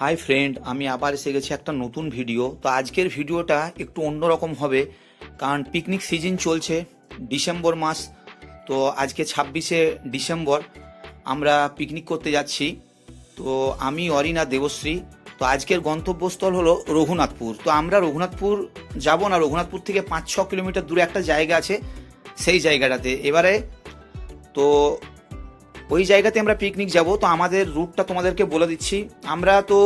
Hi friend, আমি আবার এসে গেছি একটা নতুন ভিডিও। তো আজকের ভিডিওটা একটু অন্যরকম হবে, কারণ পিকনিক সিজন চলছে, ডিসেম্বর মাস। তো আজকে 26শে ডিসেম্বর আমরা পিকনিক করতে যাচ্ছি। তো আমি অরিন আর দেবশ্রী। তো আজকের গন্তব্যস্থল হলো রঘুনাথপুর। তো আমরা রঘুনাথপুর যাব না, রঘুনাথপুর থেকে 5-6 কিলোমিটার দূরে একটা জায়গা আছে, সেই জায়গাটাতে এবারে তো ওই জায়গাতে আমরা পিকনিক যাব। তো আমাদের রুটটা তোমাদেরকে বলে দিচ্ছি। আমরা তো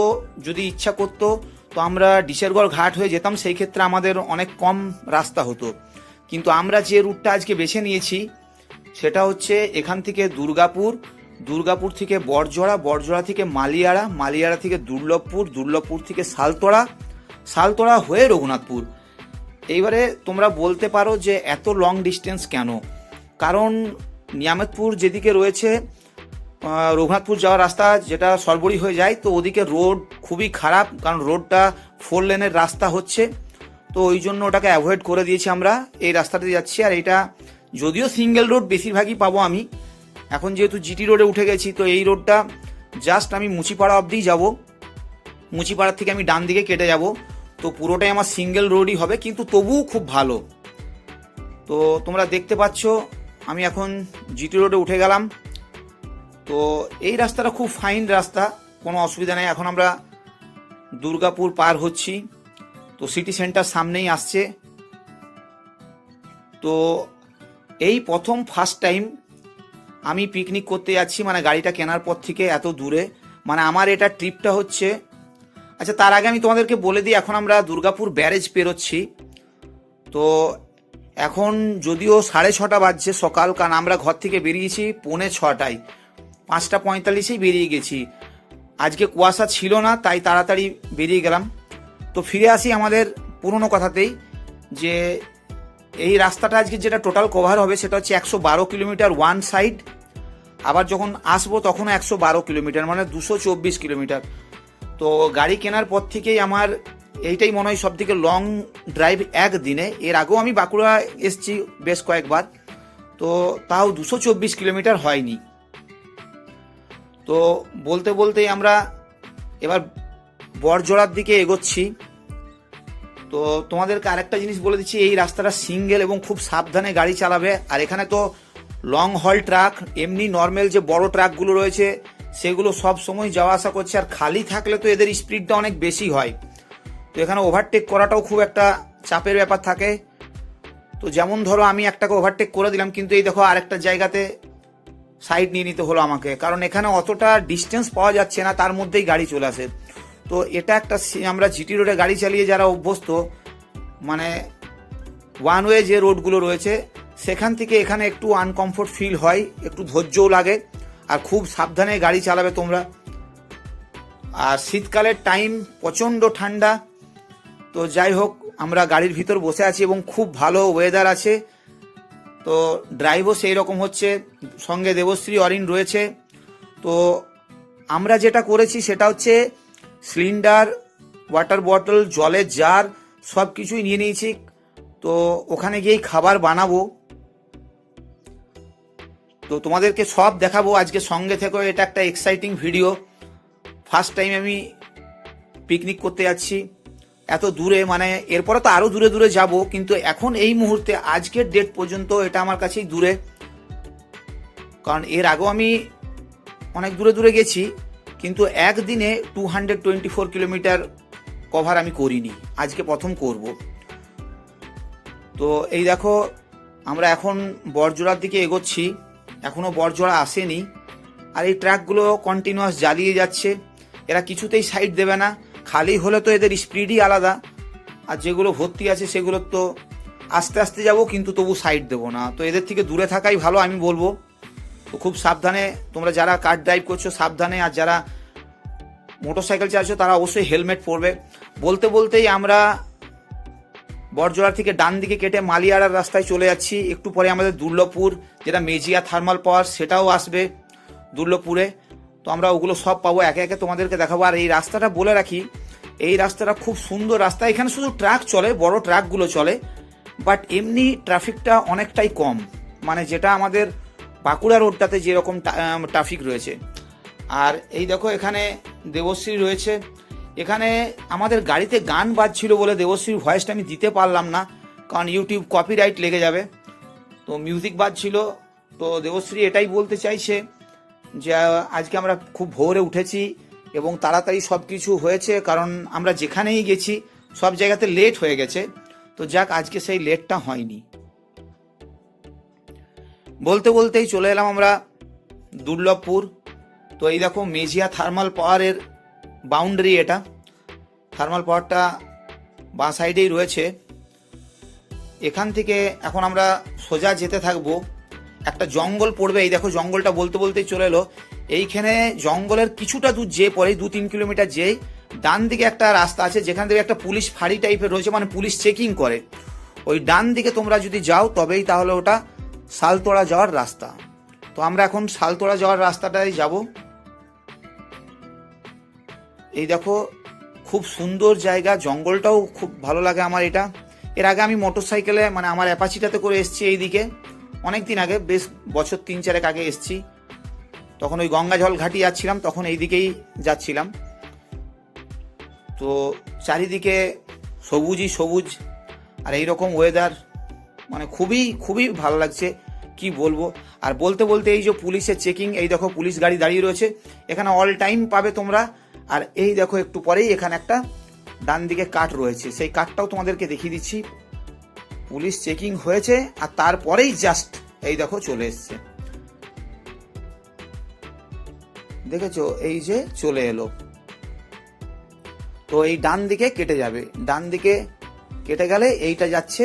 যদি ইচ্ছা করতো তো আমরা ডিসেরগড় ঘাট হয়ে যেতাম, সেই ক্ষেত্রে আমাদের অনেক কম রাস্তা হতো। কিন্তু আমরা যে রুটটা আজকে বেছে নিয়েছি সেটা হচ্ছে এখান থেকে দুর্গাপুর, দুর্গাপুর থেকে বড়জোড়া, বড়জোড়া থেকে মালিয়াড়া, মালিয়াড়া থেকে দুর্লভপুর, দুর্লভপুর থেকে সালতোড়া, সালতোড়া হয়ে রঘুনাথপুর। এইবারে তোমরা বলতে পারো যে এত লং ডিস্টেন্স কেন? কারণ নিয়ামতপুর যেদিকে রয়েছে রঘুনাথপুর যাওয়ার রাস্তা, যেটা সরবরি হয়ে যায়, তো ওদিকে রোড খুবই খারাপ, কারণ রোডটা 4 লেনের রাস্তা হচ্ছে। তো ওই জন্য ওটাকে অ্যাভয়েড করে দিয়েছি, আমরা এই রাস্তাতে যাচ্ছি। আর এটা যদিও সিঙ্গেল রোড বেশিরভাগই পাবো আমি, এখন যেহেতু জিটি রোডে উঠে গেছি, তো এই রোডটা জাস্ট আমি মুচিপাড়া অবধিই যাব, মুচিপাড়ার থেকে আমি ডান দিকে কেটে যাব। তো পুরোটাই আমার সিঙ্গেল রোডই হবে, কিন্তু তবুও খুব ভালো। তো তোমরা দেখতে পাচ্ছ আমি এখন জিটি রোডে উঠে গেলাম। তো এই রাস্তাটা খুব ফাইন রাস্তা, কোনো অসুবিধা নেই। এখন আমরা দুর্গাপুর পার হচ্ছি, তো সিটি সেন্টার সামনেই আসছে। তো এই প্রথম ফার্স্ট টাইম আমি পিকনিক করতে যাচ্ছি, মানে গাড়িটা কেনার পর থেকে এত দূরে, মানে আমার এটা ট্রিপটা হচ্ছে। আচ্ছা, তার আগে আমি তোমাদেরকে বলে দিই, এখন আমরা দুর্গাপুর ব্যারেজ পেরোচ্ছি। তো এখন যদিও 6:30 বাজছে সকাল, কারণ আমরা ঘর থেকে বেরিয়েছি 5:45, 5:45 বেরিয়ে গেছি। আজকে কুয়াশা ছিল না, তাই তাড়াতাড়ি বেরিয়ে গেলাম। তো ফিরে আসি আমাদের পুরনো কথাতেই, যে এই রাস্তাটা আজকে যেটা টোটাল কভার হবে সেটা হচ্ছে 112 কিলোমিটার ওয়ান সাইড। আবার যখন আসবো তখনও 112 কিলোমিটার, মানে 224 কিলোমিটার। তো গাড়ি কেনার পর থেকেই আমার এইটাই মনে হয় সব থেকে লং ড্রাইভ একদিনে। এর আগেও আমি বাঁকুড়া এসছি বেশ কয়েকবার, তো তাও 224 কিলোমিটার হয়নি। তো বলতে বলতেই আমরা এবার বড়জোড়ার দিকে এগোচ্ছি। তো তোমাদেরকে আরেকটা জিনিস বলে দিচ্ছি, এই রাস্তাটা সিঙ্গেল এবং খুব সাবধানে গাড়ি চালাবে। আর এখানে তো লং হল ট্রাক, এমনি নর্মাল যে বড় ট্রাকগুলো রয়েছে সেগুলো সব সময় যাওয়া আসা করছে। আর খালি থাকলে তো এদের স্পিডটা অনেক বেশি হয়, তো এখানে ওভারটেক করাটাও খুব একটা চাপের ব্যাপার থাকে। তো যেমন ধরো আমি একটাকে ওভারটেক করে দিলাম, কিন্তু এই দেখো আরেকটা জায়গাতে সাইড নিয়ে নিতে হলো আমাকে, কারণ এখানে অতটা ডিস্টেন্স পাওয়া যাচ্ছে না, তার মধ্যেই গাড়ি চলে আসে। তো এটা একটা, আমরা জিটি রোডে গাড়ি চালিয়ে যারা অভ্যস্ত, মানে ওয়ান ওয়ে যে রোডগুলো রয়েছে সেখান থেকে এখানে একটু আনকমফোর্ট ফিল হয়, একটু ধৈর্যও লাগে। আর খুব সাবধানে গাড়ি চালাবে তোমরা। আর শীতকালের টাইম, প্রচণ্ড ঠান্ডা। তো যাই হোক, আমরা গাড়ির ভিতর বসে আছি এবং খুব ভালো ওয়েদার আছে। তো ড্রাইভও সেই রকম হচ্ছে, সঙ্গে দেবশ্রী অরিন রয়েছে। তো আমরা যেটা করেছি সেটা হচ্ছে সিলিন্ডার, ওয়াটার বটল, জলের জার সব কিছুই নিয়ে নিয়েছি। তো ওখানে গিয়েই খাবার বানাবো, তো তোমাদেরকে সব দেখাবো আজকে, সঙ্গে থেকেও। এটা একটা এক্সাইটিং ভিডিও। ফার্স্ট টাইম আমি পিকনিক করতে যাচ্ছি এত দূরে, মানে এরপরে তো আরও দূরে দূরে যাব, কিন্তু এখন এই মুহূর্তে আজকের ডেট পর্যন্ত এটা আমার কাছেই দূরে। কারণ এর আগেও আমি অনেক দূরে দূরে গেছি, কিন্তু একদিনে 224 কিলোমিটার কভার আমি করিনি, আজকে প্রথম করব। তো এই দেখো আমরা এখন বড়জোড়ার দিকে এগোচ্ছি, এখনও বড়জোড়া আসেনি। আর এই ট্রাকগুলো কন্টিনিউয়াস জ্বালিয়ে যাচ্ছে, এরা কিছুতেই সাইড দেবে না। খালি হলে তো এদের স্পিডই আলাদা, আর যেগুলো ভর্তি আছে সেগুলো তো আস্তে আস্তে যাব, কিন্তু তবু সাইড দেবো না। তো এদের থেকে দূরে থাকাই ভালো আমি বলবো। তো খুব সাবধানে তোমরা যারা কার ড্রাইভ করছো সাবধানে, আর যারা মোটরসাইকেল চালাচ্ছো তারা অবশ্যই হেলমেট পরবে। বলতে বলতেই আমরা বড়জোড়া থেকে ডান দিকে কেটে মালিয়াড়ার রাস্তায় চলে যাচ্ছি। একটু পরে আমাদের দুর্লভপুর, যেটা মেজিয়া থার্মাল পাওয়ার, সেটাও আসবে দুর্লভপুরে। তো আমরা ওগুলো সব পাবো, একে একে তোমাদেরকে দেখাবো। আর এই রাস্তাটা বলে রাখি, এই রাস্তাটা খুব সুন্দর রাস্তা। এখানে শুধু ট্রাক চলে, বড় ট্রাকগুলো চলে, বাট এমনি ট্রাফিকটা অনেকটাই কম, মানে যেটা আমাদের বাঁকুড়া রোডটাতে যেরকম ট্রাফিক রয়েছে। আর এই দেখো এখানে দেবশ্রী রয়েছে। এখানে আমাদের গাড়িতে গান বাজছিল বলে দেবশ্রীর ভয়েসটা আমি দিতে পারলাম না, কারণ ইউটিউব কপিরাইট লেগে যাবে। তো মিউজিক বাজছিল। তো দেবশ্রী এটাই বলতে চাইছে যে আজকে আমরা খুব ভোরে উঠেছি এবং তাড়াতাড়ি সব কিছু হয়েছে, কারণ আমরা যেখানেই গেছি সব জায়গাতে লেট হয়ে গেছে। তো যাক, আজকে সেই লেটটা হয়নি। বলতে বলতেই চলে এলাম আমরা দুর্লভপুর। তো এই দেখো মেজিয়া থার্মাল পাওয়ারের বাউন্ডারি, এটা থার্মাল পাওয়ারটা বাঁ সাইডেই রয়েছে। এখান থেকে এখন আমরা সোজা যেতে থাকবো। একটা জঙ্গল পড়বে, এই দেখো জঙ্গলটা বলতে বলতেই চলে এলো। এইখানে জঙ্গলের কিছুটা দূর যেয়ে পরে 2-3 কিলোমিটার যেই ডান দিকে একটা রাস্তা আছে, যেখান থেকে একটা পুলিশ ফাঁড়ি টাইপের রয়েছে, মানে পুলিশ চেকিং করে। ওই ডান দিকে তোমরা যদি যাও তবেই তাহলে ওটা শালতোড়া যাওয়ার রাস্তা। তো আমরা এখন শালতোড়া যাওয়ার রাস্তাটাই যাব। এই দেখো খুব সুন্দর জায়গা, জঙ্গলটাও খুব ভালো লাগে আমার এটা। এর আগে আমি মোটর সাইকেলে, মানে আমার অ্যাপাচিটাতে করে এসেছি এইদিকে অনেক দিন আগে, বেশ বছর 3-4 আগে এসেছি। তখন ওই গঙ্গাজল ঘাটি যাচ্ছিলাম, তখন এই দিকেই যাচ্ছিলাম। তো চারিদিকে সবুজই সবুজ, আর এইরকম ওয়েদার মানে খুবই খুবই ভালো লাগছে, কি বলবো। আর বলতে বলতে এই যে পুলিশের চেকিং, এই দেখো পুলিশ গাড়ি দাঁড়িয়ে রয়েছে এখানে, অল টাইম পাবে তোমরা। আর এই দেখো একটু পরেই এখানে একটা ডান দিকে কাট রয়েছে, সেই কাটটাও তোমাদেরকে দেখিয়ে দিচ্ছি। পুলিশ চেকিং হয়েছে আর তারপরেই জাস্ট এই দেখো চলে এসছে, দেখেছো এই যে চলে এলো। তো এই ডান দিকে কেটে যাবে, ডান দিকে কেটে গেলে এইটা যাচ্ছে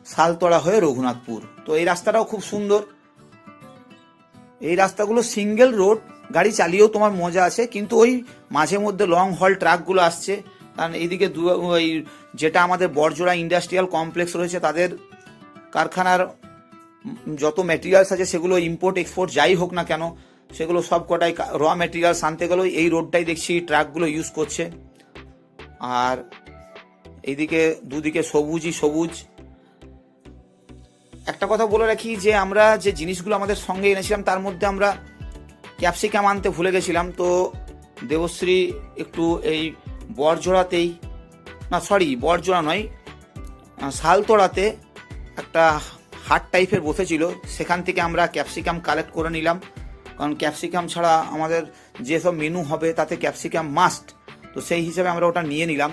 শালতোড়া হয়ে রঘুনাথপুর। তো এই রাস্তাটাও খুব সুন্দর। এই রাস্তাগুলো সিঙ্গেল রোড, গাড়ি চালিয়েও তোমার মজা আছে, কিন্তু ওই মাঝে মধ্যে লং হল ট্রাকগুলো আসছে। কারণ এইদিকে ওই যেটা আমাদের বড়জোড়া ইন্ডাস্ট্রিয়াল কমপ্লেক্স রয়েছে, তাদের কারখানার যত ম্যাটেরিয়ালস আছে সেগুলো ইম্পোর্ট এক্সপোর্ট যাই হোক না কেন, সেগুলো সব কটাই র ম্যাটেরিয়ালস আনতে গেলেও এই রোডটাই দেখছি ট্রাকগুলো ইউজ করছে। আর এইদিকে দুদিকে সবুজই সবুজ। একটা কথা বলে রাখি যে আমরা যে জিনিসগুলো আমাদের সঙ্গে এনেছিলাম তার মধ্যে আমরা ক্যাপসিকাম আনতে ভুলে গেছিলাম। তো দেবশ্রী একটু এই বড়জোড়াতেই, না সরি বড়জোড়া নয়, শালতোড়াতে একটা হাট টাইপের বসেছিল, সেখান থেকে আমরা ক্যাপসিকাম কালেক্ট করে নিলাম। কারণ ক্যাপসিকাম ছাড়া আমাদের যেসব মেনু হবে তাতে ক্যাপসিকাম মাস্ট, তো সেই হিসাবে আমরা ওটা নিয়ে নিলাম।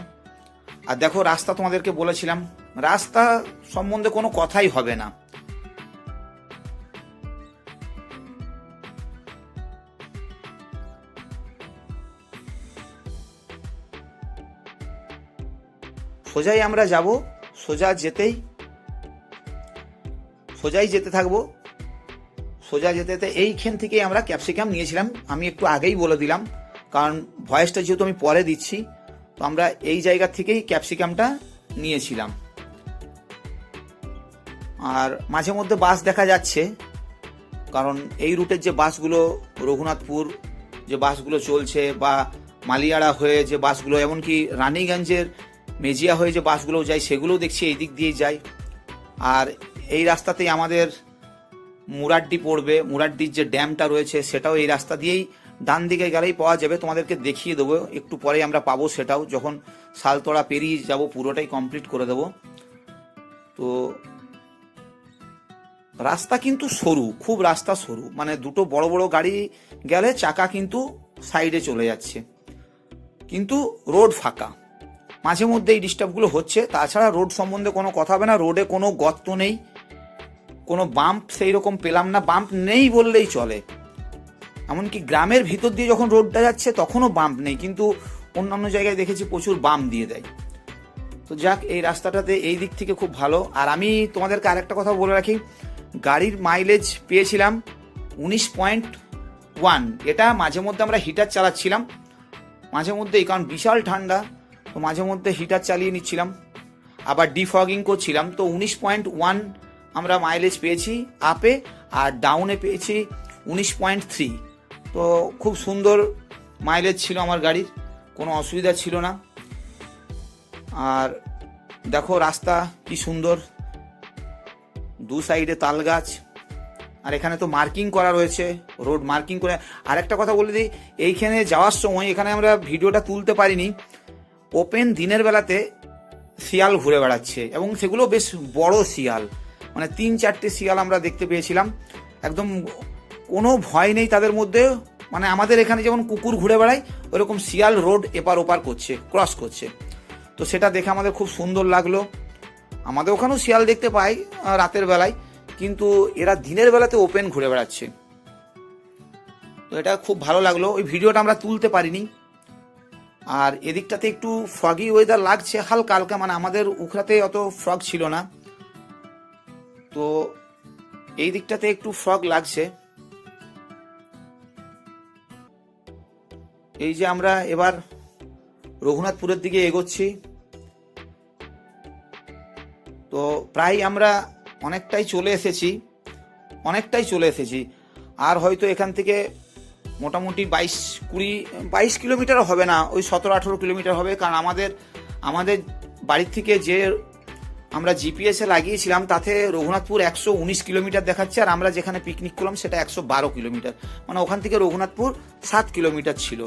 আর দেখো রাস্তা তোমাদেরকে বলেছিলাম, রাস্তা সম্বন্ধে কোনো কথাই হবে না। সোজাই আমরা যাব, সোজাই যেতে থাকবো। সোজা যেতে যেতে এইখান থেকেই আমরা ক্যাপসিকাম নিয়েছিলাম, আমি একটু আগেই বলে দিলাম, কারণ ভয়েসটা যেহেতু আমি পরে দিচ্ছি। তো আমরা এই জায়গা থেকেই ক্যাপসিকামটা নিয়েছিলাম। আর মাঝে মধ্যে বাস দেখা যাচ্ছে, কারণ এই রুটের যে বাসগুলো রঘুনাথপুর যে বাসগুলো চলছে, বা মালিয়াড়া হয়ে যে বাসগুলো, এমনকি রানীগঞ্জের মেজিয়া হয়ে যে বাসগুলো যায়, সেগুলোও দেখছি এই দিক দিয়ে যায়। আর এই রাস্তাতেই আমাদের মুরাড্ডি পড়বে, মুরাড্ডির যে ড্যামটা রয়েছে সেটাও এই রাস্তা দিয়েই ডান দিকে গেলেই পাওয়া যাবে। তোমাদেরকে দেখিয়ে দেবো একটু পরে, আমরা পাবো সেটাও যখন শালতোড়া পেরিয়ে যাব, পুরোটাই কমপ্লিট করে দেবো। তো রাস্তা কিন্তু সরু, খুব রাস্তা সরু, মানে দুটো বড় বড় গাড়ি গেলে চাকা কিন্তু সাইডে চলে যাচ্ছে, কিন্তু রোড ফাঁকা। মাঝে মধ্যে এই ডিস্টার্বগুলো হচ্ছে, তাছাড়া রোড সম্বন্ধে কোনো কথা হবে না। রোডে কোনো গর্ত নেই, কোনো বাম্প সেই রকম পেলাম না, বাম্প নেই বললেই চলে। এমনকি গ্রামের ভিতর দিয়ে যখন রোডটা যাচ্ছে তখনও বাম্প নেই, কিন্তু অন্যান্য জায়গায় দেখেছি প্রচুর বাম্প দিয়ে দেয়। তো যাক, এই রাস্তাটাতে এই দিক থেকে খুব ভালো। আর আমি তোমাদেরকে আরেকটা কথা বলে রাখি, গাড়ির মাইলেজ পেয়েছিলাম 19.1। এটা মাঝে মধ্যে আমরা হিটার চালাচ্ছিলাম মাঝে মধ্যেই, কারণ বিশাল ঠান্ডা, তো মাঝে মধ্যে হিটার চালিয়ে নিচ্ছিলাম, আবার ডিফগিং করছিলাম। তো 19.1 আমরা মাইলেজ পেয়েছি আপে, আর ডাউনে পেয়েছি 19.3। তো খুব সুন্দর মাইলেজ ছিল আমার গাড়ির, কোনো অসুবিধা ছিল না। আর দেখো রাস্তা কি সুন্দর, দু সাইডে তাল গাছ, আর এখানে তো মার্কিং করা রয়েছে, রোড মার্কিং করে। আর একটা কথা বলে দিই, এইখানে যাওয়ার সময় এখানে আমরা ভিডিওটা তুলতে পারিনি, ওপেন দিনের বেলাতে শিয়াল ঘুরে বেড়াচ্ছে এবং সেগুলো বেশ বড় শিয়াল, মানে 3-4টে শিয়াল আমরা দেখতে পেয়েছিলাম। একদম কোনো ভয় নেই তাদের মধ্যে, মানে আমাদের এখানে যেমন কুকুর ঘুরে বেড়ায় ওরকম শিয়াল রোড এপার ওপার করছে, ক্রস করছে। তো সেটা দেখে আমাদের খুব সুন্দর লাগলো। আমাদের ওখানেও শিয়াল দেখতে পাই রাতের বেলায়, কিন্তু এরা দিনের বেলাতে ওপেন ঘুরে বেড়াচ্ছে। তো এটা খুব ভালো লাগলো। ওই ভিডিওটা আমরা তুলতে পারিনি। আর এদিকটাতে একটু ফগি ওয়েদার লাগছে হালকা হালকা, মানে আমাদের উখড়াতে অত ফগ ছিল না, তো এই দিকটাতে একটু ফগ লাগছে। এই যে আমরা এবার রঘুনাথপুরের দিকে এগোচ্ছি, তো প্রায় আমরা অনেকটাই চলে এসেছি। আর হয়তো এখান থেকে মোটামুটি 22 কিলোমিটার হবে না, ওই 17-18 কিলোমিটার হবে। কারণ আমাদের বাড়ির থেকে যে আমরা জিপিএসে লাগিয়েছিলাম তাতে রঘুনাথপুর 119 কিলোমিটার দেখাচ্ছে, আর আমরা যেখানে পিকনিক করলাম সেটা 112 কিলোমিটার, মানে ওখান থেকে রঘুনাথপুর 7 কিলোমিটার ছিল।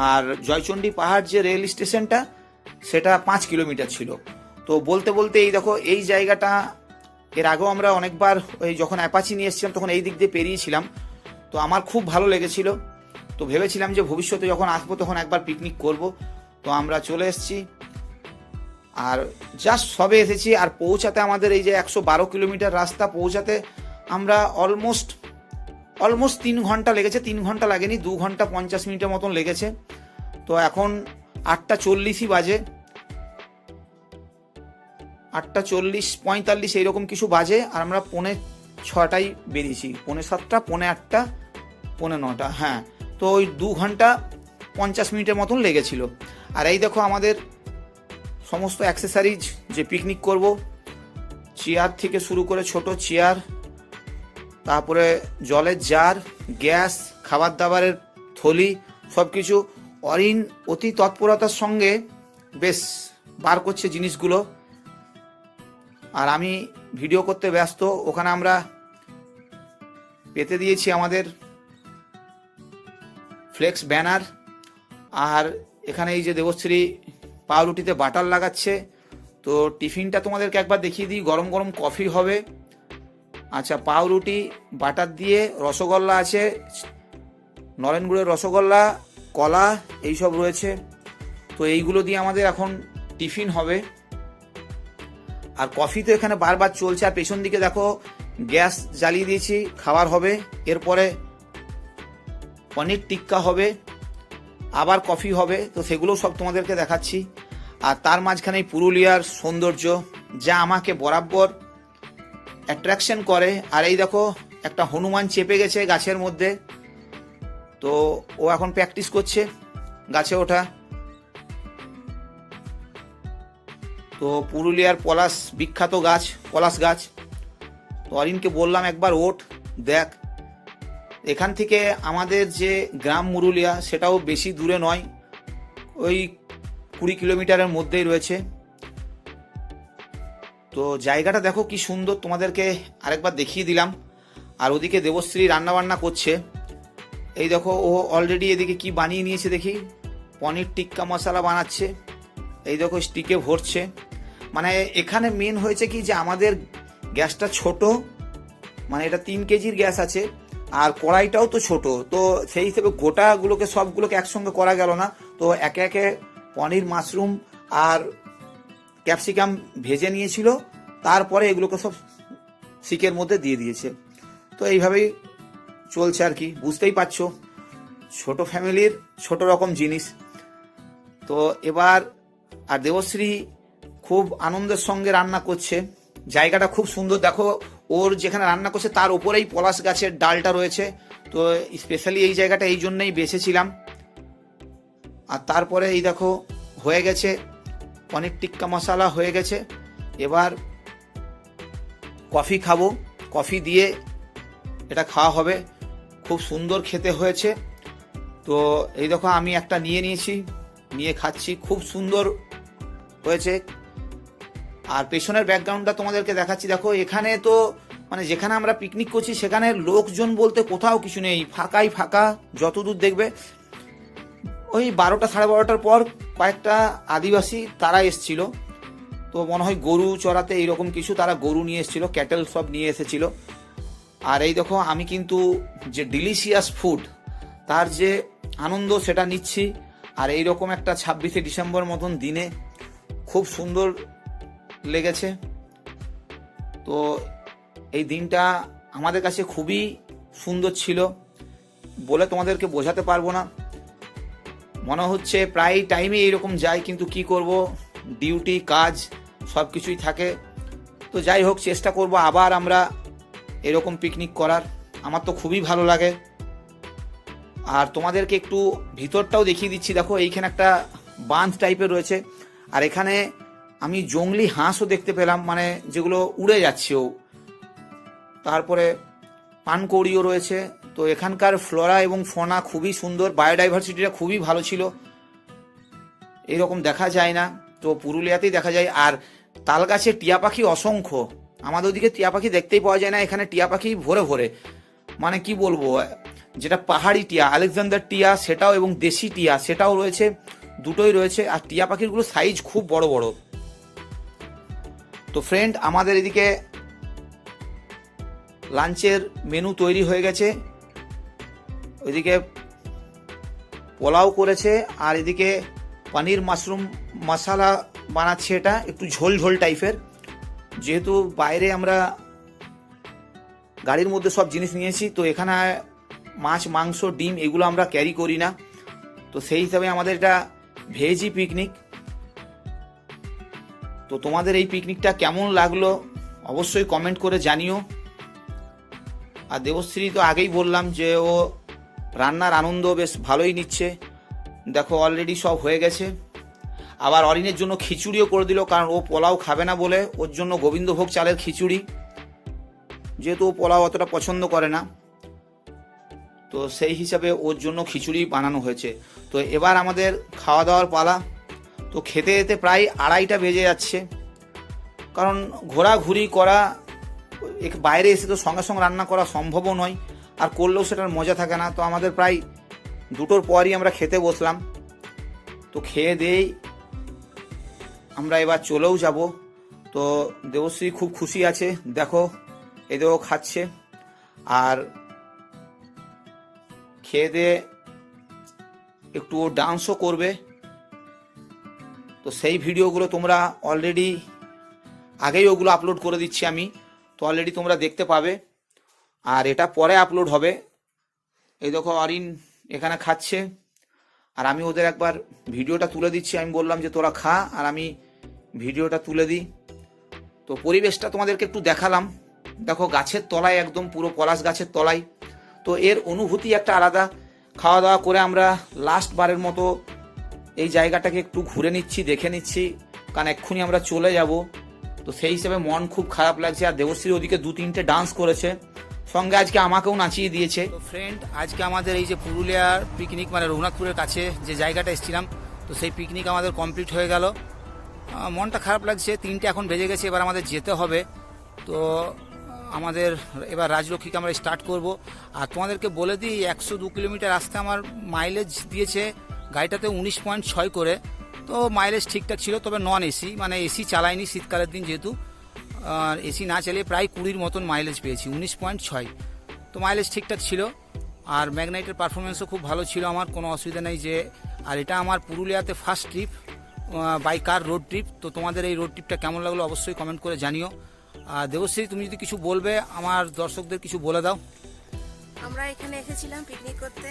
আর জয়চণ্ডী পাহাড় যে রেল স্টেশনটা সেটা 5 কিলোমিটার ছিল। তো বলতে বলতে এই দেখো এই জায়গাটা, এর আগেও আমরা অনেকবার ওই যখন অ্যাপাচি নিয়ে এসেছিলাম তখন এই দিক দিয়ে পেরিয়েছিলাম, তো আমার খুব ভালো লেগেছিল। তো ভেবেছিলাম যে ভবিষ্যতে যখন আসবো তখন একবার পিকনিক করব। তো আমরা চলে এসেছি, আর জাস্ট সবে এসেছি। আর পৌঁছাতে আমাদের এই যে 112 কিলোমিটার রাস্তা পৌঁছাতে আমরা অলমোস্ট 3 ঘন্টা লেগেছে। 3 ঘন্টা লাগেনি, 2 ঘন্টা 50 মিনিটের মতন লেগেছে। তো এখন 8:40 বাজে, 8:40-45 এইরকম কিছু বাজে। আর আমরা 5:45 বেরিয়েছি, 5:45, 5:08, 5:09, হ্যাঁ। তো ওই 2 ঘন্টা 50 মিনিটের মতন লেগেছিল। আর এই দেখো আমাদের সমস্ত অ্যাক্সেসারিজ, যে পিকনিক করব, চেয়ার থেকে শুরু করে ছোট চেয়ার, তারপরে জলের জার, গ্যাস, খাবার দাবারের থলি, সব কিছু। অরিন অতি তৎপরতার সঙ্গে বেশ বার করছে জিনিসগুলো, আর আমি ভিডিও করতে ব্যস্ত। ওখানে আমরা পেতে দিয়েছি আমাদের ফ্লেক্স ব্যানার। আর এখানে এই যে দেবশ্রী পাউরুটিতে বাটার লাগাচ্ছে। তো টিফিনটা তোমাদেরকে একবার দেখিয়ে দিই, গরম গরম কফি হবে। আচ্ছা, পাউরুটি বাটার দিয়ে, রসগোল্লা আছে, নরেন গুড়ের রসগোল্লা, কলা, এইসব রয়েছে। তো এইগুলো দিয়ে আমাদের এখন টিফিন হবে। আর কফি তো এখানে বারবার চলছে। আর পেছন দিকে দেখো গ্যাস জ্বালিয়ে দিয়েছি, খাবার হবে। এরপরে পনির টিক্কা হবে, আবার কফি হবে। তো সেগুলো সব তোমাদেরকে দেখাচ্ছি। আর তার মাঝখানে পুরুলিয়ার সৌন্দর্য, যা আমাকে বরাবর অ্যাট্রাকশন করে। আর এই দেখো একটা হনুমান চেপে গেছে গাছের মধ্যে, তো ও এখন প্র্যাকটিস করছে গাছে ওঠা। তো পুরুলিয়ার পলাশ, বিখ্যাত গাছ পলাশ গাছ। তো অরিনকে বললাম একবার ওঠ, দেখ। এখান থেকে আমাদের যে গ্রাম মুরুলিয়া সেটাও বেশি দূরে নয়, ওই 20 কিলোমিটারের মধ্যেই রয়েছে। তো জায়গাটা দেখো কি সুন্দর, তোমাদেরকে আরেকবার দেখিয়ে দিলাম। আর ওদিকে দেবশ্রী রান্নাবান্না করছে। এই দেখো ও অলরেডি এদিকে কি বানিয়ে নিয়েছে দেখি, পনির টিক্কা মশলা বানাচ্ছে। এই দেখো স্টিকে ভরছে। মানে এখানে মেন হয়েছে কি যে আমাদের গ্যাসটা ছোট, মানে এটা 3 কেজির গ্যাস আছে, আর কড়াইটাও তো ছোট। তো সেই হিসেবে গোটাগুলোকে সবগুলোকে একসঙ্গে করা গেল না। তো একে একে পনির, মাশরুম আর ক্যাপসিকাম ভেজে নিয়েছিল, তারপরে এগুলোকে সব শিকের মধ্যে দিয়ে দিয়েছে। তো এইভাবেই চলছে আর কি, বুঝতেই পারছো ছোট ফ্যামিলির ছোট রকম জিনিস। তো এবার আর দেবশ্রী খুব আনন্দের সঙ্গে রান্না করছে। জায়গাটা খুব সুন্দর, দেখো ওর যেখানে রান্না করছে তার উপরেই পলাশ গাছের ডালটা রয়েছে। তো স্পেশালি এই জায়গাটা এই জন্যই বেছেছিলাম। আর তারপরে এই দেখো হয়ে গেছে পনির টিক্কা মশলা হয়ে গেছে। এবার কফি খাবো, কফি দিয়ে এটা খাওয়া হবে। খুব সুন্দর খেতে হয়েছে। তো এই দেখো আমি একটা নিয়েছি, নিয়ে খাচ্ছি, খুব সুন্দর হয়েছে। আর পেছনের ব্যাকগ্রাউন্ডটা তোমাদেরকে দেখাচ্ছি। দেখো এখানে তো মানে যেখানে আমরা পিকনিক করছি সেখানে লোকজন বলতে কোথাও কিছু নেই, ফাঁকাই ফাঁকা। যতদূর দেখবে ওই 12টা 12:30টার পর কয়েকটা আদিবাসী তারা এসছিল, তো মনে হয় গরু চড়াতে এইরকম কিছু, তারা গরু নিয়ে এসেছিল, ক্যাটেল সব নিয়ে এসেছিল। আর এই দেখো আমি কিন্তু যে ডিলিশিয়াস ফুড তার যে আনন্দ সেটা নিচ্ছি। আর এইরকম একটা 26শে ডিসেম্বর মতন দিনে খুব সুন্দর লেগেছে। তো এই দিনটা আমাদের কাছে খুবই সুন্দর ছিল, বলে তোমাদেরকে বোঝাতে পারবো না। মনে হচ্ছে প্রায় টাইমে এইরকম যায়, কিন্তু কি করব, ডিউটি কাজ সব কিছুই থাকে। তো যাই হোক, চেষ্টা করব আবার আমরা এরকম পিকনিক করার। আমার তো খুবই ভালো লাগে। আর তোমাদেরকে একটু ভিতরটাও দেখিয়ে দিচ্ছি। দেখো এইখানে একটা বাঁধ টাইপের রয়েছে, আর এখানে আমি জংলি হাঁসও দেখতে পেলাম, মানে যেগুলো উড়ে যাচ্ছেও। তারপরে পানকৌড়িও রয়েছে। তো এখানকার ফ্লোরা এবং ফনা খুবই সুন্দর, বায়োডাইভার্সিটিটা খুবই ভালো ছিল, এরকম দেখা যায় না, তো পুরুলিয়াতেই দেখা যায়। আর তাল গাছে টিয়া পাখি অসংখ্য, আমাদের ওদিকে টিয়া পাখি দেখতেই পাওয়া যায় না, এখানে টিয়া পাখি ভরে ভরে। মানে কি বলবো, যেটা পাহাড়ি টিয়া আলেকজান্ডার টিয়া সেটাও, এবং দেশি টিয়া সেটাও রয়েছে, দুটোই রয়েছে। আর টিয়া পাখিরগুলো সাইজ খুব বড় বড়। তো ফ্রেন্ড, আমাদের এদিকে লাঞ্চের মেনু তৈরি হয়ে গেছে। ওইদিকে পোলাও করেছে, আর এদিকে পনির মাশরুম মশালা বানাচ্ছে, এটা একটু ঝোল ঝোল টাইপের। যেহেতু বাইরে আমরা গাড়ির মধ্যে সব জিনিস নিয়েছি, তো এখানে মাছ মাংস ডিম এগুলো আমরা ক্যারি করি না, তো সেই হিসাবে আমাদের এটা ভেজই পিকনিক। তো তোমাদের এই পিকনিকটা কেমন লাগলো অবশ্যই কমেন্ট করে জানিও। আর দেবশ্রী তো আগেই বললাম যে ও রান্নার আনন্দ বেশ ভালোই নিচ্ছে। দেখো অলরেডি সব হয়ে গেছে। আবার অরিনের জন্য খিচুড়িও করে দিল, কারণ ও পোলাও খাবে না বলে ওর জন্য গোবিন্দভোগ চালের খিচুড়ি, যেহেতু ও পোলাও অতটা পছন্দ করে না, তো সেই হিসাবে ওর জন্য খিচুড়ি বানানো হয়েছে। তো এবার আমাদের খাওয়া দাওয়ার পালা। তো খেতে যেতে প্রায় 2:30টা বেজে যাচ্ছে, কারণ ঘোরাঘুরি করা, বাইরে এসে তো সঙ্গে সঙ্গে রান্না করা সম্ভবও নয়, আর করলেও সেটার মজা থাকে না। তো আমাদের প্রায় 2টোর পরই আমরা খেতে বসলাম। তো খেয়ে দিয়েই আমরা এবার চলেও যাব। তো দেবশ্রী খুব খুশি আছে, দেখো এদেরও খাচ্ছে, আর খেয়ে দিয়ে একটু ডান্সও করবে। তো সেই ভিডিওগুলো তোমরা অলরেডি আগেই ওগুলো আপলোড করে দিচ্ছি আমি, তো অলরেডি তোমরা দেখতে পাবে, আর এটা পরে আপলোড হবে। এই দেখো অরিন এখানে খাচ্ছে, আর আমি ওদের একবার ভিডিওটা তুলে দিচ্ছি। আমি বললাম যে তোরা খা, আর আমি ভিডিওটা তুলে দিই। তো পরিবেশটা তোমাদেরকে একটু দেখালাম। দেখো গাছের তলায়, একদম পুরো পলাশ গাছের তলায়, তো এর অনুভূতি একটা আলাদা। খাওয়া দাওয়া করে আমরা লাস্ট বারের মতো এই জায়গাটাকে একটু ঘুরে নিচ্ছি, দেখে নিচ্ছি, কারণ এক্ষুনি আমরা চলে যাব। তো সেই হিসেবে মন খুব খারাপ লাগছে। আর দেবশ্রী ওদিকে 2-3টে ডান্স করেছে, সঙ্গে আজকে আমাকেও নাচিয়ে দিয়েছে। তো ফ্রেন্ড, আজকে আমাদের এই যে পুরুলিয়ার পিকনিক, মানে রঘুনাথপুরের কাছে যে জায়গাটা এসেছিলাম, তো সেই পিকনিক আমাদের কমপ্লিট হয়ে গেল। মনটা খারাপ লাগছে, 3টে এখন বেজে গেছে, এবার আমাদের যেতে হবে। তো আমাদের এবার রাজলক্ষ্মীকে আমরা স্টার্ট করব। আর তোমাদেরকে বলে দিই, 102 কিলোমিটার রাস্তা আমার মাইলেজ দিয়েছে গাড়িটাতে 19.6 করে। তো মাইলেজ ঠিকঠাক ছিল, তবে নন এসি, মানে এসি চালাইনি শীতকালের দিন যেহেতু, এসি না চালিয়ে প্রায় 20-র মতন মাইলেজ পেয়েছি, 19.6। তো মাইলেজ ঠিকঠাক ছিল, আর ম্যাগনাইটের পারফরমেন্সও খুব ভালো ছিল, আমার কোনো অসুবিধা নেই। যে আর এটা আমার পুরুলিয়াতে first trip, by car road trip. তো তোমাদের এই রোড ট্রিপটা কেমন লাগলো অবশ্যই কমেন্ট করে জানিও। আর দেবশ্রী, তুমি যদি কিছু বলবে, আমার দর্শকদের কিছু বলে দাও। আমরা এখানে এসেছিলাম পিকনিক করতে,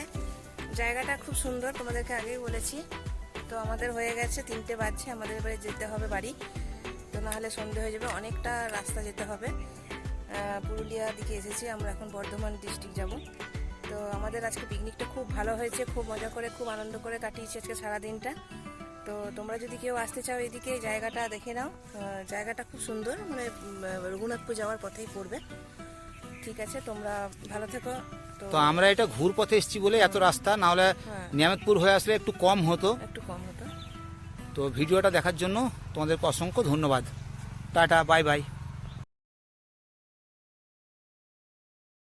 জায়গাটা খুব সুন্দর, তোমাদেরকে আগেই বলেছি। তো আমাদের হয়ে গেছে, 3টে বাজছে, আমাদের এবারে যেতে হবে বাড়ি, তো নাহলে সন্ধে হয়ে যাবে, অনেকটা রাস্তা যেতে হবে। পুরুলিয়া দিকে এসেছি আমরা, এখন বর্ধমান ডিস্ট্রিক্ট যাব। তো আমাদের আজকে পিকনিকটা খুব ভালো হয়েছে, খুব মজা করে, খুব আনন্দ করে কাটিয়েছি আজকে সারাদিনটা। তো তোমরা যদি কেউ আসতে চাও এদিকে, জায়গাটা দেখে নাও, জায়গাটা খুব সুন্দর, মানে রঘুনাথপুর যাওয়ার পথেই পড়বে। ঠিক আছে, তোমরা ভালো থেকো। তো আমরা এটা ঘুর পথে এসেছি বলে এত রাস্তা, না হলে নিয়ামতপুর হয়ে আসলে একটু কম হতো। তো ভিডিওটা দেখার জন্য তোমাদেরকে অসংখ্য ধন্যবাদ। Tata, bye bye.